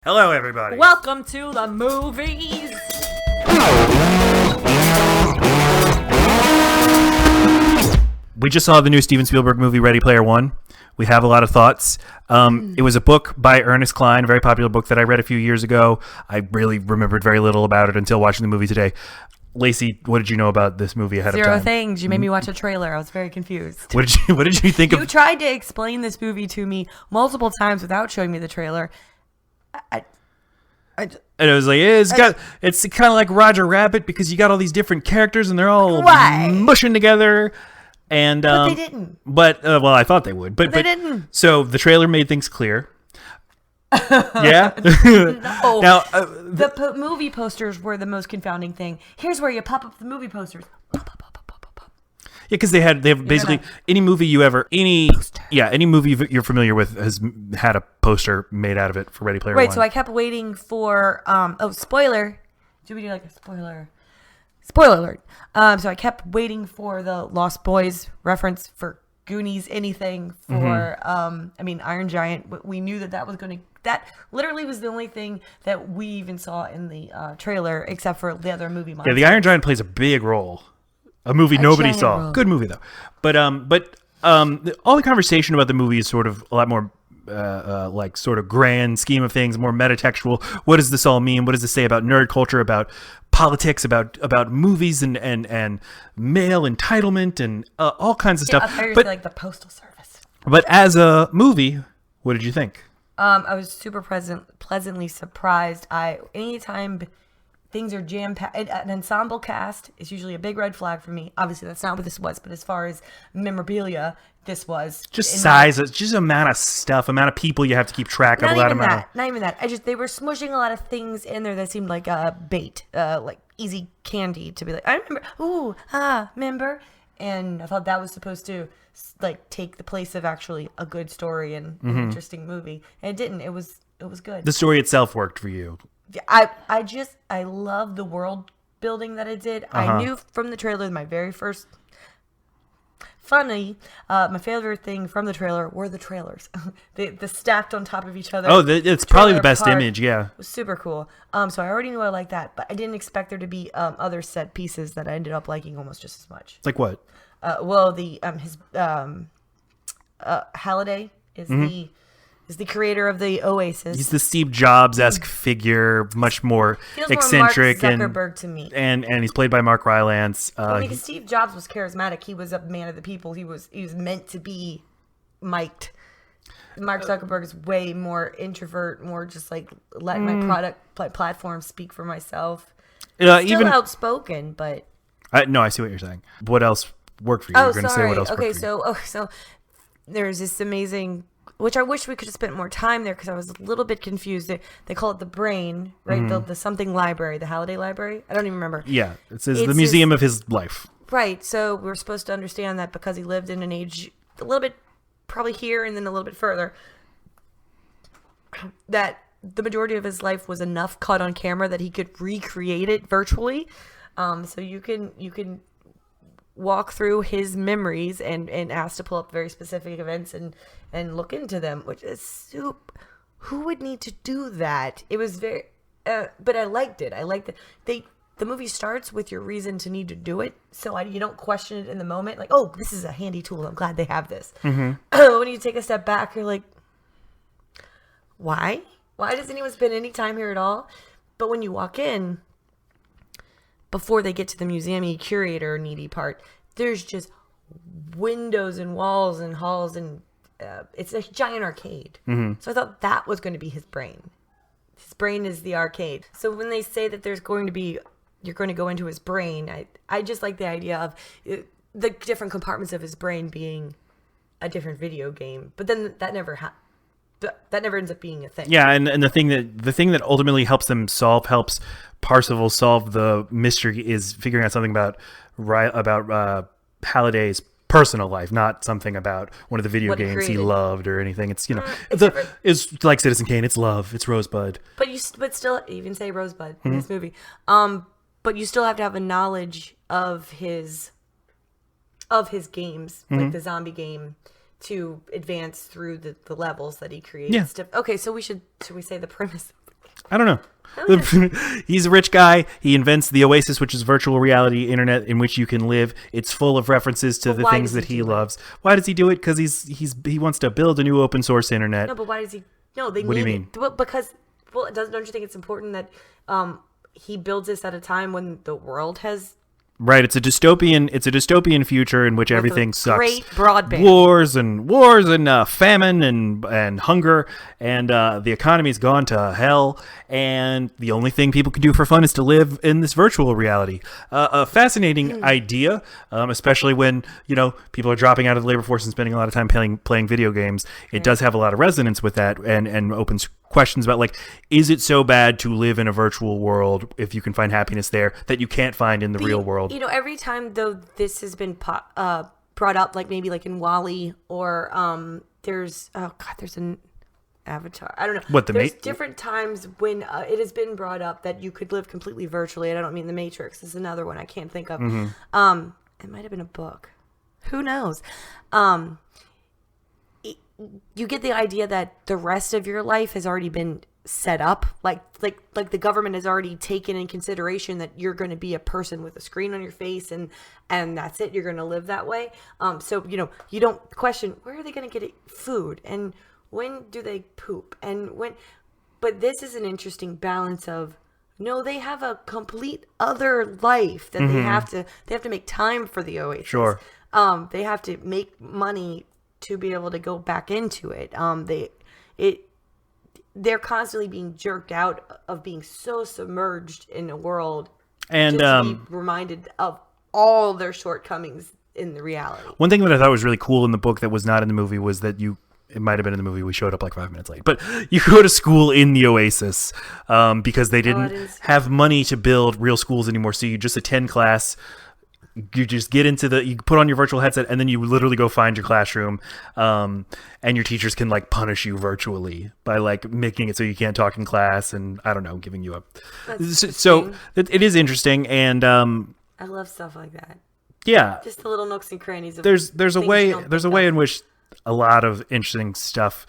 Hello, everybody. Welcome to the movies. We just saw the new Steven Spielberg movie, Ready Player One. We have a lot of thoughts. It was a book by Ernest Cline, a very popular book that I read a few years ago. I really remembered very little about it until watching the movie today. Lacey, what did you know about this movie ahead of time? Zero things. You made me watch a trailer. I was very confused. What did you think You of? tried to explain this movie to me multiple times without showing me the trailer. And I was like, it's kind of like Roger Rabbit because you got all these different characters and they're all Right. mushing together. And But they didn't. But well, I thought they would, but They didn't. So the trailer made things clear. Yeah. No. Now, The movie posters were the most confounding thing. Here's where you pop up the movie posters. yeah, because they have basically any movie any movie you're familiar with has had a poster made out of it for Ready Player One. Right, so I kept waiting for spoiler. Do we do like a spoiler? Spoiler alert. So I kept waiting for the Lost Boys reference for Goonies, anything for Iron Giant. We knew that was going to. That literally was the only thing that we even saw in the trailer, except for the other movie. Yeah, the Iron Giant plays a big role. A movie nobody giant saw. role. Good movie though. But all the conversation about the movie is sort of a lot more like sort of grand scheme of things, more metatextual. What does this all mean? What does this say about nerd culture, about politics, about movies and male entitlement and all kinds of stuff. I thought you were But like the Postal Service. but as a movie, what did you think? I was super pleasantly surprised. Anytime things are jam-packed, an ensemble cast is usually a big red flag for me. Obviously, that's not what this was, but as far as memorabilia, this was Just size, just amount of stuff, amount of people you have to keep track of. Not even that. They were smushing a lot of things in there that seemed like bait, like easy candy to be like, I remember. And I thought that was supposed to like take the place of actually a good story and an interesting movie, and it didn't. It was good. The story itself worked for you. I love the world building that it did. I knew from the trailer, my very first my favorite thing from the trailer were the trailers. the stacked on top of each other. Oh, it's probably the best part image, yeah. was super cool. So I already knew I liked that, but I didn't expect there to be other set pieces that I ended up liking almost just as much. Like what? His Halliday is the creator of the Oasis. He's the Steve Jobs-esque figure, much more Feels eccentric more Mark Zuckerberg to me. and he's played by Mark Rylance. Because Steve Jobs was charismatic. He was a man of the people. He was meant to be mic'd. Mark Zuckerberg is way more introvert, more just like let my platform speak for myself. Still even outspoken, but no, I see what you're saying. What else worked for you? You're going to say what else Okay, worked for you. so there's this amazing, which I wish we could have spent more time there because I was a little bit confused. They call it the Brain, right? The something library, the Halliday Library. I don't even remember. Yeah, it says the museum of his life. Right. So we're supposed to understand that because he lived in an age a little bit, probably here and then a little bit further, that the majority of his life was enough caught on camera that he could recreate it virtually. So you can walk through his memories and ask to pull up very specific events and look into them, which is who would need to do that? It was very, but I liked it. I liked it. The movie starts with your reason to need to do it, so you don't question it in the moment. Like, oh, this is a handy tool. I'm glad they have this. When you take a step back, you're like, why? Why does anyone spend any time here at all? But when you walk in, before they get to the museum curator needy part, there's just windows and walls and halls and it's a giant arcade. So I thought that was going to be his brain. His brain is the arcade. So when they say that you're going to go into his brain, I just like the idea of the different compartments of his brain being a different video game. But then that never ends up being a thing. Yeah, and the thing that ultimately helps Parsifal solve the mystery is figuring out something about Halliday's personal life, not something about one of the video games he loved or anything. It's it's like Citizen Kane. It's love. It's Rosebud. But still, even say Rosebud in this movie. But you still have to have a knowledge of his games, like the zombie game, to advance through the levels that he creates. Yeah. Okay, so should we say the premise I don't know. He's a rich guy. He invents the Oasis, which is virtual reality internet in which you can live. It's full of references to the things that he loves. Why does he do it? Because he wants to build a new open source internet. No, but why does he? No, they. What do you mean? Because don't you think it's important that he builds this at a time when the world has. Right, it's a dystopian future in which everything sucks. Great broadband. Wars and famine and hunger, and the economy's gone to hell, and the only thing people can do for fun is to live in this virtual reality. A fascinating idea, especially when, people are dropping out of the labor force and spending a lot of time playing video games. It does have a lot of resonance with that, and opens questions about, like, is it so bad to live in a virtual world if you can find happiness there that you can't find in the real world? Every time though this has been brought up, like maybe like in WALL-E or there's an Avatar. I don't know. There's different times when it has been brought up that you could live completely virtually. And I don't mean The Matrix. This is another one I can't think of. Mm-hmm. It might have been a book. Who knows? You get the idea that the rest of your life has already been set up, like the government has already taken in consideration that you're going to be a person with a screen on your face, and that's it. You're going to live that way. So you don't question where are they going to get food and when do they poop and when. But this is an interesting balance of no, they have a complete other life that they have to make time for the Oasis. Sure. They have to make money to be able to go back into it. They're constantly being jerked out of being so submerged in a world, and just to be reminded of all their shortcomings in the reality. One thing that I thought was really cool in the book that was not in the movie was that it might have been in the movie. We showed up like 5 minutes late, but you go to school in the Oasis because they didn't have money to build real schools anymore. So you just attend class. You just get you put on your virtual headset, and then you literally go find your classroom, and your teachers can like punish you virtually by like making it so you can't talk in class, and I don't know, giving you up. So it is interesting, and I love stuff like that. Yeah, just the little nooks and crannies. There's a way in which a lot of interesting stuff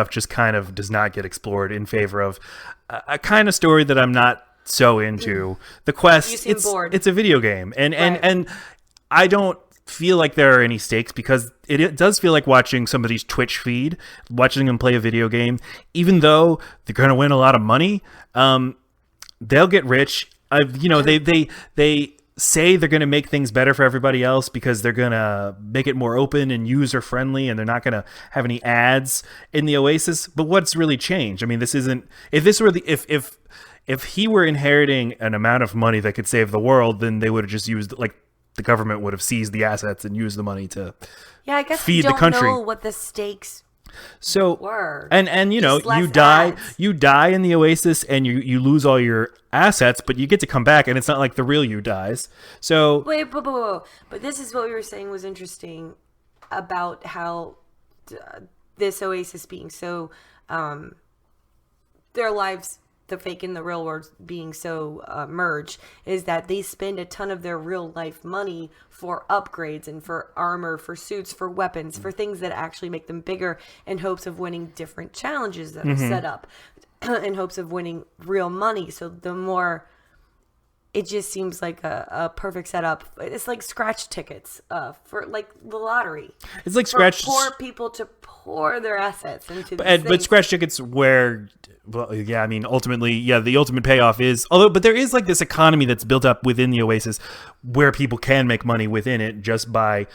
just kind of does not get explored in favor of a kind of story that I'm not so into. The Quest, it's a video game, and I don't feel like there are any stakes because it does feel like watching somebody's Twitch feed, watching them play a video game. Even though they're going to win a lot of money, they'll get rich. They say they're going to make things better for everybody else because they're going to make it more open and user friendly, and they're not going to have any ads in the Oasis. But what's really changed? I mean, this isn't. If he were inheriting an amount of money that could save the world, then they would have just used, like, the government would have seized the assets and used the money to feed the country. Know what the stakes were. And you die in the Oasis, and you lose all your assets, but you get to come back, and it's not like the real you dies. So wait, but this is what we were saying was interesting about how this Oasis being so their lives, the fake and the real world being so merged, is that they spend a ton of their real life money for upgrades and for armor, for suits, for weapons, for things that actually make them bigger in hopes of winning different challenges that are set up in hopes of winning real money. So the more, it just seems like a perfect setup. It's like scratch tickets for like the lottery. It's like scratch poor people to pour their assets into but scratch tickets where, well, yeah, I mean, ultimately, yeah, the ultimate payoff is, but there is like this economy that's built up within the Oasis where people can make money within it just by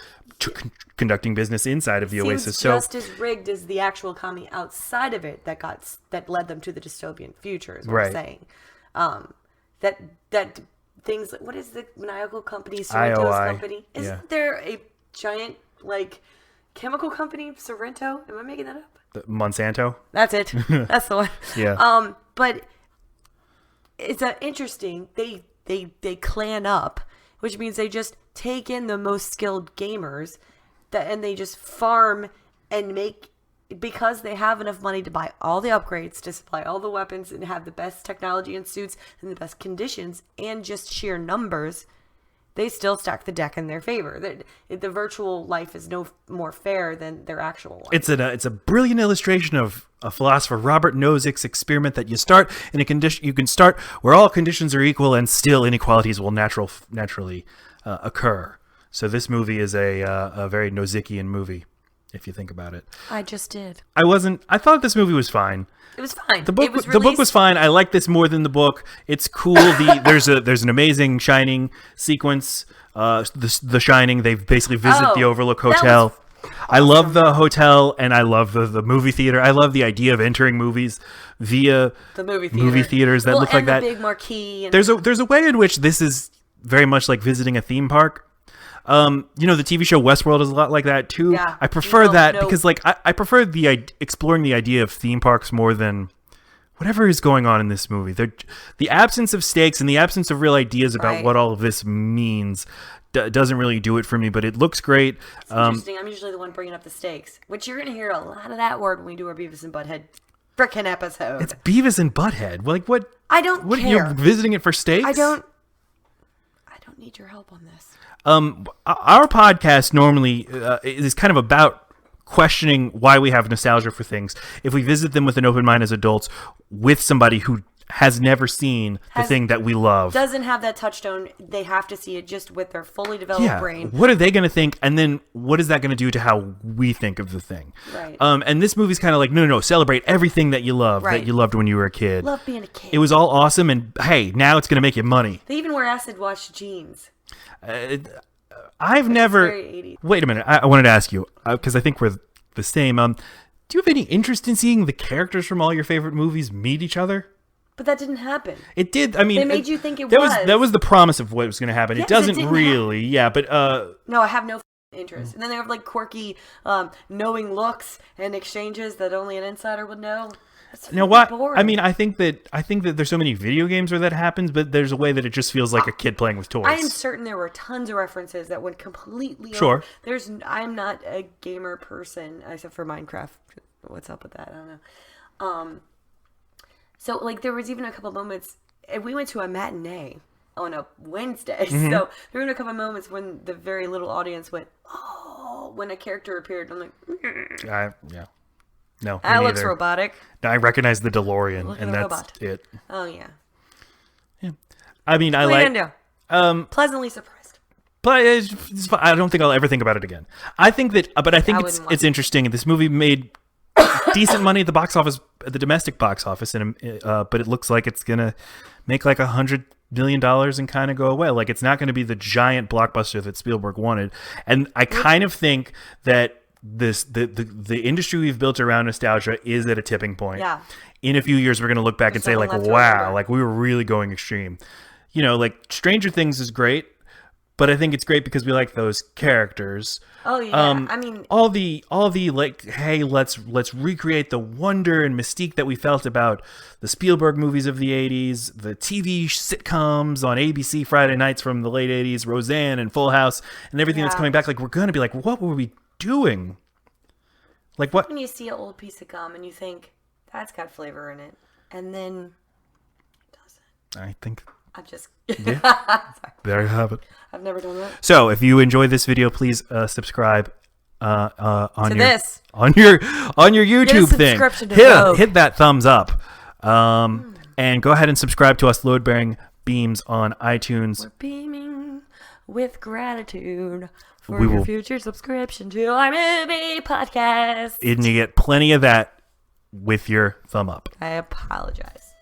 conducting business inside of the Oasis. So just as rigged as the actual economy outside of it that led them to the dystopian future, is what I'm saying. That things, what is the maniacal company, Sorrento's company? Isn't there a giant like chemical company, Sorrento? Am I making that up? Monsanto. That's it. That's the one. Yeah. But it's interesting. They clan up, which means they just take in the most skilled gamers, and they just farm and make, because they have enough money to buy all the upgrades, to supply all the weapons, and have the best technology and suits and the best conditions, and just sheer numbers. they still stack the deck in their favor. The virtual life is no more fair than their actual life. It's a brilliant illustration of a philosopher Robert Nozick's experiment that you start in a condition. You can start where all conditions are equal, and still inequalities will naturally occur. So this movie is a very Nozickian movie, if you think about it. I just did. I thought this movie was fine. It was fine. The book was fine. I like this more than the book. It's cool. There's an amazing Shining sequence. The Shining. They basically visit the Overlook Hotel. I love the hotel, and I love the movie theater. I love the idea of entering movies via the movie theaters that look like that. The big marquee. There's a way in which this is very much like visiting a theme park. The TV show Westworld is a lot like that too. Yeah. I prefer that because I prefer exploring the idea of theme parks more than whatever is going on in this movie. The absence of stakes and the absence of real ideas about what all of this means doesn't really do it for me, but it looks great. It's interesting. I'm usually the one bringing up the stakes, which you're going to hear a lot of that word when we do our Beavis and Butthead frickin' episode. It's Beavis and Butthead. Like what? I don't care. You're visiting it for stakes? I don't need your help on this. Our podcast normally is kind of about questioning why we have nostalgia for things. If we visit them with an open mind as adults, with somebody who has never seen the thing that we love, doesn't have that touchstone, they have to see it just with their fully developed brain. What are they going to think? And then what is that going to do to how we think of the thing? Right. And this movie's kind of like, no, celebrate everything that you love, that you loved when you were a kid. Love being a kid. It was all awesome, and hey, now it's going to make you money. They even wear acid wash jeans. I've never. Wait a minute. I wanted to ask you because I think we're the same. Do you have any interest in seeing the characters from all your favorite movies meet each other? But that didn't happen. It did. I mean, they made you think it was. That was the promise of what was going to happen. Yes, it doesn't really. Yeah, but no, I have no interest. And then they have like quirky, knowing looks and exchanges that only an insider would know. Now what? Boring. I mean, I think that there's so many video games where that happens, but there's a way that it just feels like a kid playing with toys. I am certain there were tons of references that went completely. Sure. I'm not a gamer person except for Minecraft. What's up with that? I don't know. So like there was even a couple of moments. We went to a matinee on a Wednesday, so there were a couple of moments when the very little audience went, "Oh!" when a character appeared. I'm like, yeah. No, that looks robotic. I recognize the DeLorean, and that's it. Oh yeah. I mean, I like. Pleasantly surprised. But I don't think I'll ever think about it again. I think it's interesting. This movie made decent money at the box office, at the domestic box office, but it looks like it's gonna make like $100 million and kind of go away. Like it's not going to be the giant blockbuster that Spielberg wanted. And I kind of think that the industry we've built around nostalgia is at a tipping point. Yeah. In a few years, we're going to look back and say like, wow, like we were really going extreme. Like Stranger Things is great, but I think it's great because we like those characters. Oh yeah. I mean, all the like, hey, let's recreate the wonder and mystique that we felt about the Spielberg movies of the 80s, the TV sitcoms on ABC Friday nights from the late 80s, Roseanne and Full House, and everything that's coming back. Like we're going to be like, what were we doing? Like what? When you see an old piece of gum and you think that's got flavor in it, and then it doesn't. I think. I'm just. Yeah. There you have it. I've never done that. So if you enjoyed this video, please subscribe on your YouTube thing. Hit that thumbs up, and go ahead and subscribe to us, Load Bearing Beams, on iTunes. We're beaming with gratitude for your future subscription to our movie podcast. And you get plenty of that with your thumb up. I apologize.